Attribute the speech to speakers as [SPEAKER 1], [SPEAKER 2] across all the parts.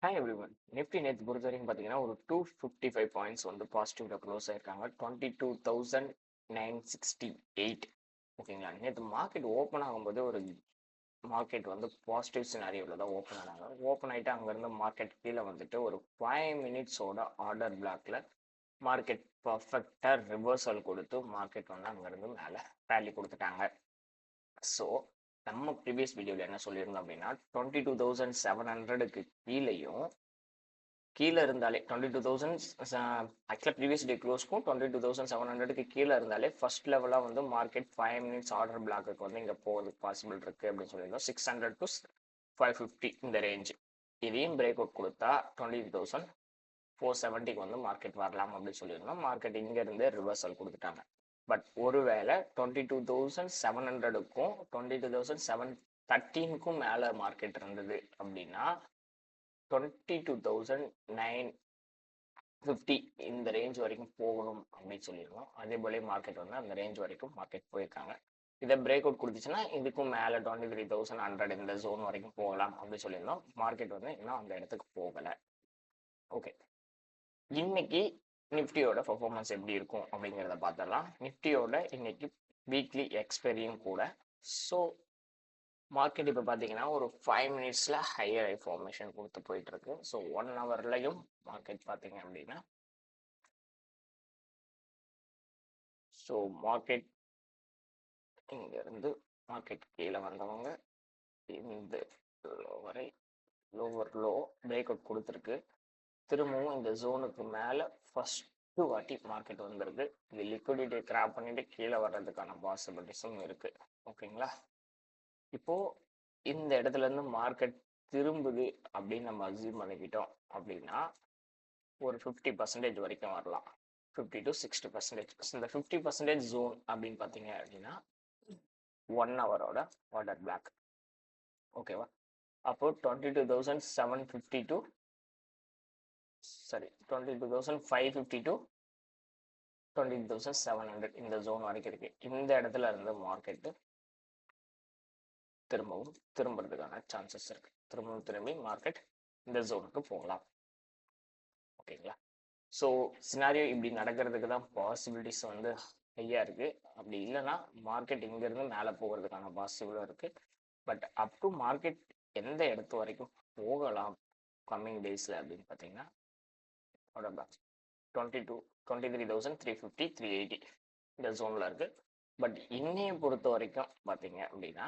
[SPEAKER 1] Hi everyone. Nifty நேற்று பொறுத்த வரைக்கும் பார்த்தீங்கன்னா ஒரு 255 பாயிண்ட்ஸ் வந்து பாசிட்டிவ்ல க்ளோஸ் ஆயிருக்காங்க. 22,968. ஓகேங்களா? நேற்று மார்க்கெட் ஓப்பன் ஆகும்போது ஒரு மார்க்கெட் வந்து பாசிட்டிவ் சினாரியோவில் தான் ஓப்பன் ஆனாங்க. ஓப்பன் ஆகிட்டு அங்கேருந்து மார்க்கெட் கீழே வந்துட்டு ஒரு 5 மினிட்ஸோட ஆர்டர் பிளாக்ல மார்க்கெட் பர்ஃபெக்டாக ரிவர்சல் கொடுத்து மார்க்கெட் வந்து அங்கேருந்து மேலே ரேலி கொடுத்துட்டாங்க. ஸோ நம்ம ப்ரீவியஸ் வீடியோவில் என்ன சொல்லியிருந்தோம் அப்படின்னா 22,700க்கு கீழே இருந்தாலே 22,000 ஆக்சுவலாக ப்ரீவியஸ் டே க்ளோஸ்க்கும் 22,700க்கு கீழே இருந்தாலே ஃபர்ஸ்ட் லெவலாக வந்து மார்க்கெட் 5 மினிட்ஸ் ஆர்டர் பிளாக்கு வந்து இங்கே போகிறதுக்கு பாசிபிள் இருக்குது அப்படின்னு சொல்லியிருந்தோம். 600 to 550 இந்த ரேஞ்ச். இதையும் பிரேக் அவுட் கொடுத்தா 20,470க்கு வந்து மார்க்கெட் வரலாம் அப்படின்னு சொல்லியிருந்தோம். மார்க்கெட் இங்கேருந்தே ரிவர்சல் கொடுத்துட்டாங்க. பட் ஒருவேளை 22,700க்கும் 22,713க்கும் மேலே மார்க்கெட் இருந்தது அப்படின்னா 22,950 இந்த ரேஞ்ச் வரைக்கும் போகணும் அப்படின்னு சொல்லியிருந்தோம். அதே போல மார்க்கெட் வந்து அந்த ரேஞ்ச் வரைக்கும் மார்க்கெட் போயிருக்காங்க. இதை பிரேக் அவுட் கொடுத்துச்சுன்னா இதுக்கும் மேலே 23,100 இந்த ஜோன் வரைக்கும் போகலாம் அப்படின்னு சொல்லியிருந்தோம். மார்க்கெட் வந்து இன்னும் அந்த இடத்துக்கு போகலை. ஓகே, இன்னைக்கு நிஃப்டியோட பர்ஃபார்மன்ஸ் எப்படி இருக்கும் அப்படிங்கிறத பார்த்துடலாம். நிஃப்டியோட இன்னைக்கு வீக்லி எக்ஸ்பெரியும் கூட. ஸோ மார்க்கெட் இப்போ பார்த்தீங்கன்னா ஒரு 5 மினிட்ஸில் ஹையர் ஐ ஃபார்மேஷன் கொடுத்து போயிட்டு இருக்கு. ஸோ 1 ஹவர்லையும் மார்க்கெட் பார்த்தீங்க அப்படின்னா ஸோ மார்க்கெட் இங்கேருந்து மார்க்கெட் கீழே வந்தவங்க இந்த லோவரை லோவர் லோ பிரேக் அவுட் கொடுத்துருக்கு. திரும்பவும் இந்த ஜோனுக்கு மேலே ஃபர்ஸ்ட் வாட்டி மார்க்கெட் வந்திருக்கு. இது லிக்விடிட்டி கிராப் பண்ணிட்டு கீழே வர்றதுக்கான பாசிபிலிட்டிஸும் இருக்கு. ஓகேங்களா? இப்போ இந்த இடத்துல இருந்து மார்க்கெட் திரும்புது அப்படின்னு நம்ம அசியூம் பண்ணிக்கிட்டோம் அப்படின்னா ஒரு 50% வரைக்கும் வரலாம். 50 to 60%. இந்த 50% ஜோன் அப்படின்னு பார்த்தீங்க அப்படின்னா 1 ஹவரோட ஆர்டர் பிளாக். ஓகேவா? அப்போ 22,750 to 22,550 to 20,700 இந்த ஜோன் வரைக்கும் இருக்கு. இந்த இடத்துல இருந்து மார்க்கெட்டு திரும்புறதுக்கான சான்சஸ் இருக்கு. திரும்பி மார்க்கெட் இந்த ஜோனுக்கு போகலாம். ஓகேங்களா? ஸோ சினாரியோ இப்படி நடக்கிறதுக்கு தான் பாசிபிலிட்டிஸ் வந்து ஹையாக இருக்குது. அப்படி இல்லைன்னா மார்க்கெட் இங்கேருந்து மேலே போகிறதுக்கான பாசிபிளும் இருக்குது. பட் அப் டு மார்க்கெட் எந்த இடத்து வரைக்கும் போகலாம் கம்மிங் டேஸில் அப்படின்னு பார்த்தீங்கன்னா 23,350 380 இந்த ஜோனில் இருக்குது. பட் இன்னையை பொறுத்த வரைக்கும் பார்த்தீங்க அப்படின்னா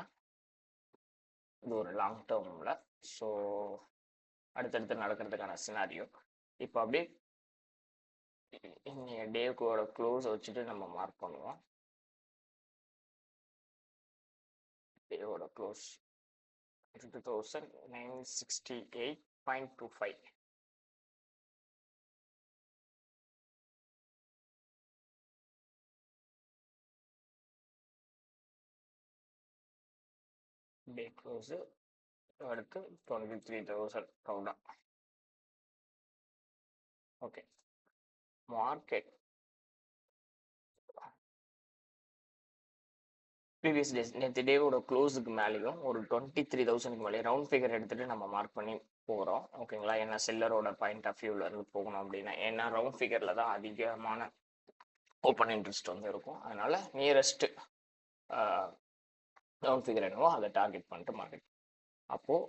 [SPEAKER 1] இது ஒரு லாங் டேர்மில். ஸோ அடுத்தடுத்து நடக்கிறதுக்கான சினாரியோ இப்போ அப்படியே இன்னைய டேவோட க்ளோஸ் வச்சுட்டு நம்ம மார்க் பண்ணுவோம். டேவோட க்ளோஸ் 22,968.25. டே க்ளோஸு அடுத்து 23,000 ரவுண்டா. ஓகே, மார்க்கெட் ப்ரீவியஸ் டேஸ் நேற்று டேவோட க்ளோஸுக்கு மேலேயும் ஒரு 23,000க்கு மேலே ரவுண்ட் ஃபிகர் எடுத்துகிட்டு நம்ம மார்க் பண்ணி போகிறோம். ஓகேங்களா? ஏன்னா செல்லரோட பாயிண்ட் ஆஃப் வியூவில் இருந்து போகணும் அப்படின்னா ஏன்னா ரவுண்ட் ஃபிகரில் தான் அதிகமான ஓப்பன் இன்ட்ரெஸ்ட் வந்து இருக்கும். அதனால நியரஸ்ட் ரவுண்ட் ஃபிகர் என்னவோ அதை டார்கெட் பண்ணிட்டு மார்க்கெட். அப்போது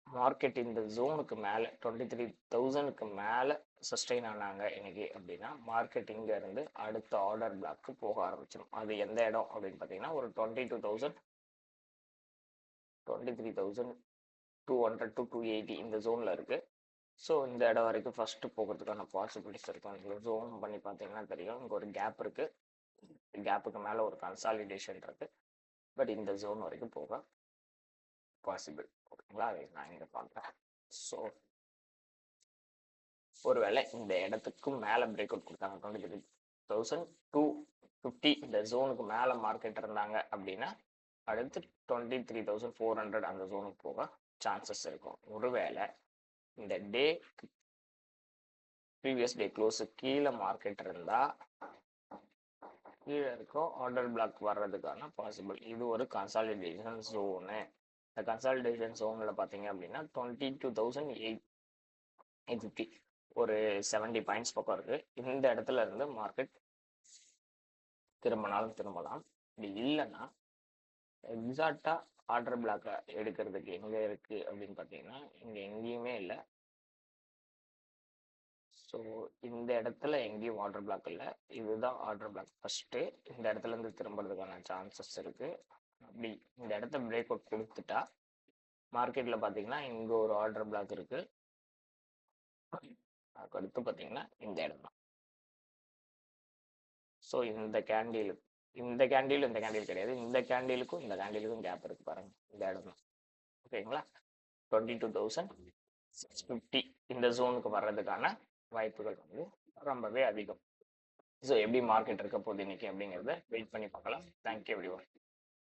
[SPEAKER 1] மார்க்கெட் இந்த ஜோனுக்கு மேலே 23,000க்கு மேலே சஸ்டெயின் ஆனாங்க இன்னைக்கு அப்படின்னா மார்க்கெட் இங்கேருந்து அடுத்த ஆர்டர் பிளாக்கு போக ஆரம்பிச்சிடும். அது எந்த இடம் அப்படின்னு பார்த்தீங்கன்னா ஒரு 23,200 to 280 இந்த ஜோனில் இருக்குது. ஸோ இந்த இடம் வரைக்கும் ஃபஸ்ட்டு போகிறதுக்கான பாசிபிலிட்டிஸ் இருக்கும். இந்த ஜோன் பண்ணி பார்த்தீங்கன்னா தெரியும் இங்கே ஒரு கேப் இருக்குது. கேப்புக்கு மேலே ஒரு கன்சாலிடேஷன் இருக்குது. பட் இந்த ஜோன் வரைக்கும் போக பாசிபிள். ஓகேங்களா? அதை நான் இங்கே பார்க்குறேன். ஸோ ஒருவேளை இந்த இடத்துக்கும் மேலே பிரேக் அவுட் கொடுத்தாங்க 23,250 இந்த ஜோனுக்கு மேலே மார்க்கெட் இருந்தாங்க அப்படின்னா அடுத்து 23,400 அந்த ஜோனுக்கு போக சான்சஸ் இருக்கும். ஒருவேளை இந்த டே ப்ரீவியஸ் டே க்ளோஸு கீழே மார்க்கெட் இருந்தால் கீழே இருக்கும் ஆர்டர் பிளாக் வர்றதுக்கான பாசிபிள். இது ஒரு கன்சாலிடேஷன் ஜோனு. இந்த கன்சாலிடேஷன் ஜோனில் பார்த்தீங்க அப்படின்னா 22,800 850 ஒரு 70 பாயிண்ட்ஸ் பக்கம் இருக்கு. இந்த இடத்துல இருந்து மார்க்கெட் திரும்பினாலும் திரும்பலாம். இப்படி இல்லைன்னா எக்ஸாக்டா ஆர்டர் பிளாக்கை எடுக்கிறதுக்கு எங்க இருக்கு அப்படின்னு பார்த்தீங்கன்னா இங்க எங்கேயுமே இல்லை. ஸோ இந்த இடத்துல எங்கேயும் ஆர்டர் பிளாக் இல்லை. இதுதான் ஆர்டர் பிளாக். ஃபர்ஸ்ட்டு இந்த இடத்துல இருந்து திரும்புறதுக்கான சான்சஸ் இருக்கு. அப்படி இந்த இடத்த பிரேக் அவுட் கொடுத்துட்டா மார்க்கெட்ல பார்த்தீங்கன்னா இங்க ஒரு ஆர்டர் பிளாக் இருக்கு. அதுக்கு அடுத்து பார்த்தீங்கன்னா இந்த இடம் தான். ஸோ இந்த கேண்டில் இந்த கேண்டில் கிடையாது. இந்த கேண்டிலுக்கும் கேப் இருக்கு பாருங்க. இந்த இடம் தான். ஓகேங்களா? 22,650 இந்த ஜோனுக்கு வர்றதுக்கான வாய்ப்புகள் வந்து ரொம்பவே அதிகம். ஸோ எப்படி மார்க்கெட் இருக்க போகுது இன்னைக்கு அப்படிங்கிறத வெயிட் பண்ணி பார்க்கலாம். Thank you everyone.